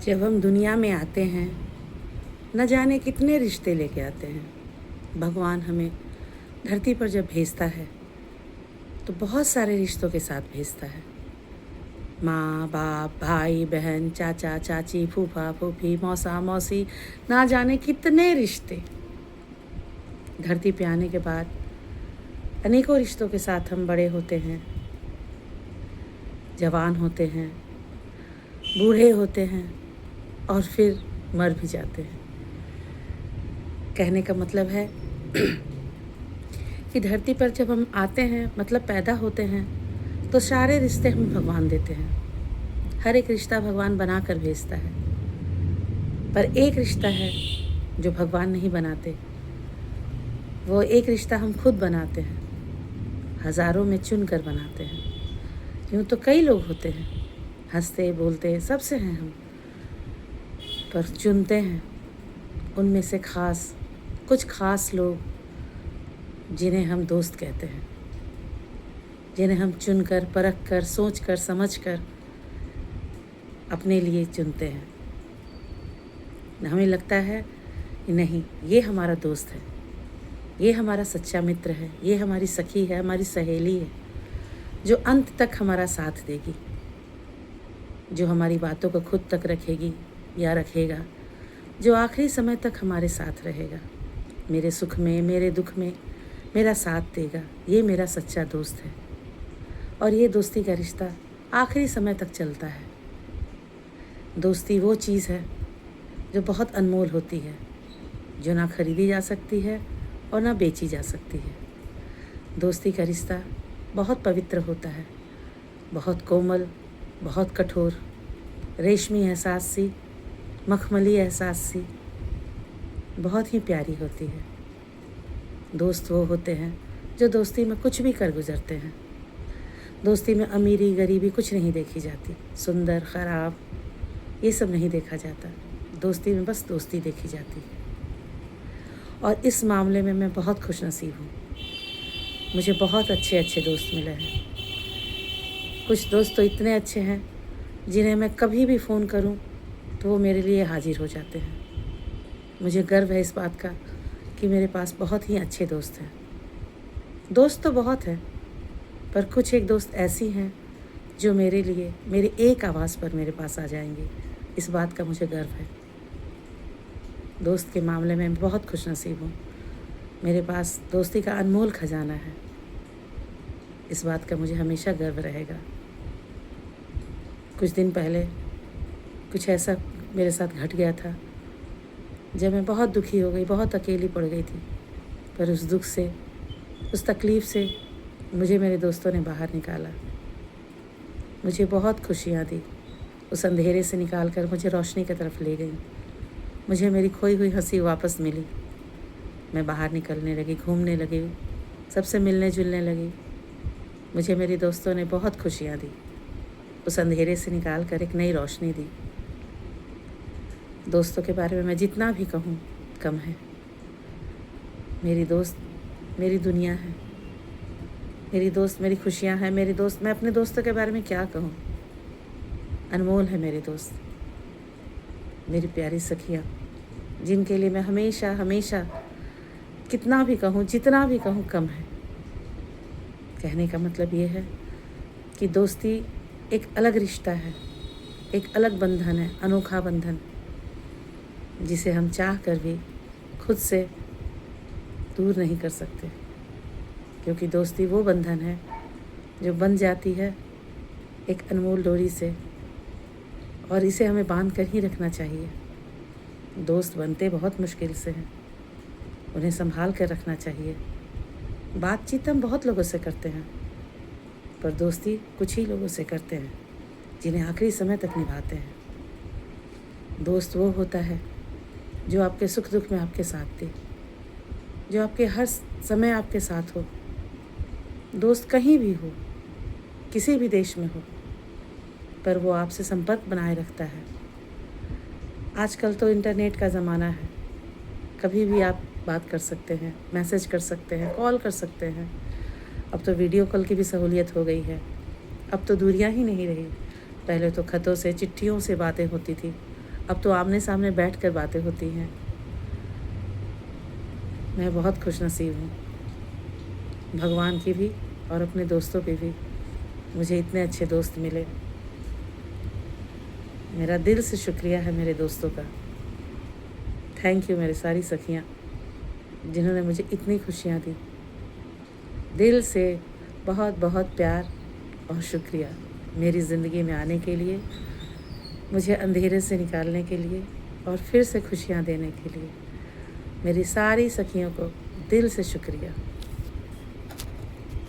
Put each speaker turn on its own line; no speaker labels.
जब हम दुनिया में आते हैं न जाने कितने रिश्ते लेके आते हैं। भगवान हमें धरती पर जब भेजता है तो बहुत सारे रिश्तों के साथ भेजता है। माँ बाप, भाई बहन, चाचा चाची, फूफा फूफी, मौसा मौसी, ना जाने कितने रिश्ते। धरती पे आने के बाद अनेकों रिश्तों के साथ हम बड़े होते हैं, जवान होते हैं, बूढ़े होते हैं और फिर मर भी जाते हैं। कहने का मतलब है कि धरती पर जब हम आते हैं, मतलब पैदा होते हैं, तो सारे रिश्ते हमें भगवान देते हैं। हर एक रिश्ता भगवान बना कर भेजता है, पर एक रिश्ता है जो भगवान नहीं बनाते। वो एक रिश्ता हम खुद बनाते हैं, हज़ारों में चुन कर बनाते हैं। यूँ तो कई लोग होते हैं, हंसते बोलते सबसे हैं हम, पर चुनते हैं उनमें से कुछ खास लोग जिन्हें हम दोस्त कहते हैं, जिन्हें हम चुनकर, परख कर, सोच कर, समझ कर अपने लिए चुनते हैं। हमें लगता है कि नहीं, ये हमारा दोस्त है, ये हमारा सच्चा मित्र है, ये हमारी सखी है, हमारी सहेली है, जो अंत तक हमारा साथ देगी, जो हमारी बातों को खुद तक रखेगी या रखेगा, जो आखिरी समय तक हमारे साथ रहेगा, मेरे सुख में, मेरे दुख में मेरा साथ देगा। ये मेरा सच्चा दोस्त है। और ये दोस्ती का रिश्ता आखिरी समय तक चलता है। दोस्ती वो चीज़ है जो बहुत अनमोल होती है, जो ना खरीदी जा सकती है और ना बेची जा सकती है। दोस्ती का रिश्ता बहुत पवित्र होता है, बहुत कोमल, बहुत कठोर, रेशमी एहसास सी, मखमली एहसास सी, बहुत ही प्यारी होती है। दोस्त वो होते हैं जो दोस्ती में कुछ भी कर गुजरते हैं। दोस्ती में अमीरी गरीबी कुछ नहीं देखी जाती, सुंदर ख़राब ये सब नहीं देखा जाता। दोस्ती में बस दोस्ती देखी जाती है। और इस मामले में मैं बहुत खुशनसीब हूँ। मुझे बहुत अच्छे अच्छे दोस्त मिले हैं। कुछ दोस्त तो इतने अच्छे हैं जिन्हें मैं कभी भी फ़ोन करूँ तो वो मेरे लिए हाजिर हो जाते हैं। मुझे गर्व है इस बात का कि मेरे पास बहुत ही अच्छे दोस्त हैं। दोस्त तो बहुत हैं, पर कुछ एक दोस्त ऐसी हैं जो मेरे लिए मेरे एक आवाज़ पर मेरे पास आ जाएंगी। इस बात का मुझे गर्व है। दोस्त के मामले में मैं बहुत खुशनसीब हूँ। मेरे पास दोस्ती का अनमोल खजाना है। इस बात का मुझे हमेशा गर्व रहेगा। कुछ दिन पहले कुछ ऐसा मेरे साथ घट गया था जब मैं बहुत दुखी हो गई, बहुत अकेली पड़ गई थी। पर उस दुख से, उस तकलीफ़ से मुझे मेरे दोस्तों ने बाहर निकाला। मुझे बहुत खुशियाँ दी। उस अंधेरे से निकाल कर मुझे रोशनी की तरफ ले गई। मुझे मेरी खोई हुई हंसी वापस मिली। मैं बाहर निकलने लगी, घूमने लगी, सबसे मिलने जुलने लगी। मुझे मेरे दोस्तों ने बहुत खुशियाँ दी। उस अंधेरे से निकाल कर एक नई रोशनी दी। दोस्तों के बारे में मैं जितना भी कहूँ कम है। मेरी दोस्त मेरी दुनिया है, मेरी दोस्त मेरी खुशियाँ हैं। मेरे दोस्त, मैं अपने दोस्तों के बारे में क्या कहूँ, अनमोल है मेरे दोस्त, मेरी प्यारी सखियाँ, जिनके लिए मैं हमेशा हमेशा कितना भी कहूँ, जितना भी कहूँ कम है। कहने का मतलब ये है कि दोस्ती एक अलग रिश्ता है, एक अलग बंधन है, अनोखा बंधन, जिसे हम चाह कर भी खुद से दूर नहीं कर सकते। क्योंकि दोस्ती वो बंधन है जो बन जाती है एक अनमोल डोरी से, और इसे हमें बांध कर ही रखना चाहिए। दोस्त बनते बहुत मुश्किल से हैं, उन्हें संभाल कर रखना चाहिए। बातचीत हम बहुत लोगों से करते हैं, पर दोस्ती कुछ ही लोगों से करते हैं जिन्हें आखिरी समय तक निभाते हैं। दोस्त वो होता है जो आपके सुख दुख में आपके साथ दे, जो आपके हर समय आपके साथ हो। दोस्त कहीं भी हो, किसी भी देश में हो, पर वो आपसे संपर्क बनाए रखता है। आजकल तो इंटरनेट का ज़माना है, कभी भी आप बात कर सकते हैं, मैसेज कर सकते हैं, कॉल कर सकते हैं। अब तो वीडियो कॉल की भी सहूलियत हो गई है। अब तो दूरियां ही नहीं रही। पहले तो खतों से, चिट्ठियों से बातें होती थी, अब तो आमने सामने बैठ कर बातें होती हैं। मैं बहुत खुशनसीब हूँ, भगवान की भी और अपने दोस्तों की भी। मुझे इतने अच्छे दोस्त मिले। मेरा दिल से शुक्रिया है मेरे दोस्तों का। थैंक यू मेरी सारी सखियाँ, जिन्होंने मुझे इतनी खुशियाँ दी। दिल से बहुत बहुत प्यार और शुक्रिया मेरी ज़िंदगी में आने के लिए, मुझे अंधेरे से निकालने के लिए और फिर से खुशियाँ देने के लिए। मेरी सारी सखियों को दिल से शुक्रिया।